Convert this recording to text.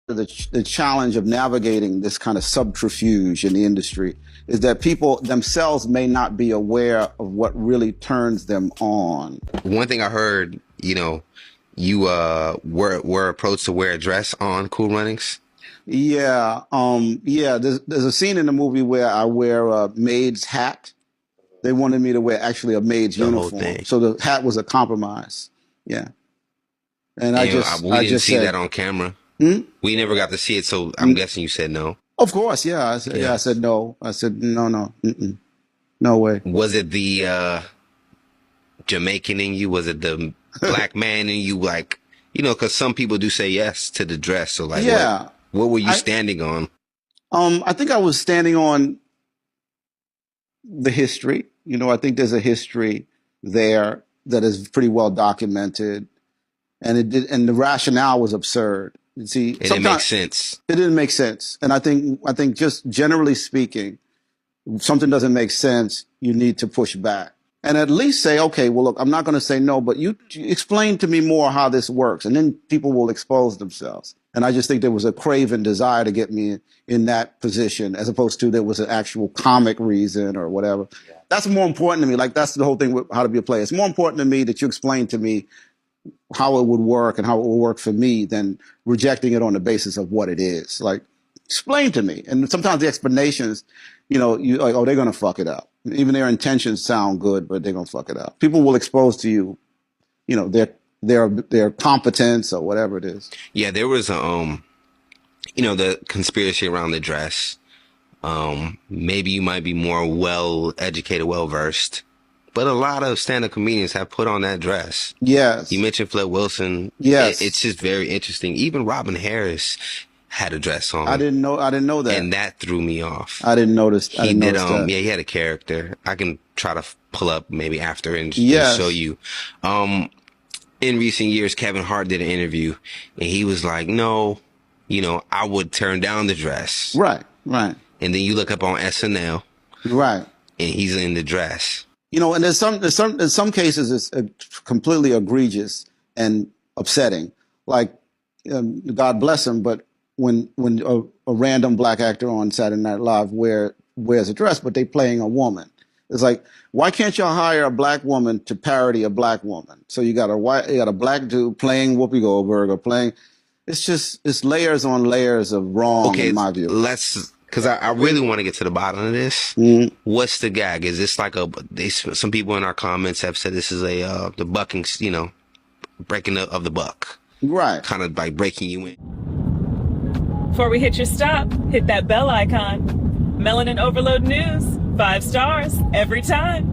the challenge of navigating this kind of subterfuge in the industry is that people themselves may not be aware of what really turns them on. One thing I heard, you were approached to wear a dress on Cool Runnings. Yeah, yeah. There's a scene in the movie where I wear a maid's hat. They wanted me to wear actually a maid's uniform, so the hat was a compromise. Yeah, and we didn't see that on camera. We never got to see it, so I'm guessing you said no. Of course, yeah. I said no. I said no, no way. Was it the Jamaican in you? Was it the black man in you? Like, because some people do say yes to the dress. So, like, yeah. What were you standing on? I think I was standing on the history. I think there's a history there that is pretty well documented, and the rationale was absurd. See, it didn't make sense. It didn't make sense, and I think just generally speaking, if something doesn't make sense, you need to push back and at least say, okay, well, look, I'm not going to say no, but you explain to me more how this works, and then people will expose themselves. And I just think there was a craven desire to get me in that position, as opposed to there was an actual comic reason or whatever. Yeah. That's more important to me. Like, that's the whole thing with How to Be a Player. It's more important to me that you explain to me how it would work and how it will work for me than rejecting it on the basis of what it is. Like, explain to me. And sometimes the explanations, you like, oh, they're going to fuck it up. Even their intentions sound good, but they're going to fuck it up. People will expose to you, their competence or whatever it is. Yeah, there was the conspiracy around the dress. Maybe you might be more well-educated, well-versed, but a lot of stand-up comedians have put on that dress. Yes. You mentioned Flip Wilson. Yes. It's just very interesting. Even Robin Harris had a dress on. I didn't know that. And that threw me off. I didn't notice. I didn't notice that. Yeah, he had a character. I can try to pull up maybe after and show you. In recent years, Kevin Hart did an interview and he was like, no, I would turn down the dress. Right. And then you look up on SNL. Right. And he's in the dress. And there's some cases it's completely egregious and upsetting. Like, God bless him, but when a random black actor on Saturday Night Live wears a dress, but they playing a woman. It's like, why can't y'all hire a black woman to parody a black woman? So you got a black dude playing Whoopi Goldberg or playing. It's layers on layers of wrong in my view. Because I really want to get to the bottom of this. What's the gag? Is this like some people in our comments have said this is the bucking, breaking of the buck. Right. Kind of like breaking you in. Before we hit your stop, hit that bell icon. Melanin Overload News, 5 stars every time.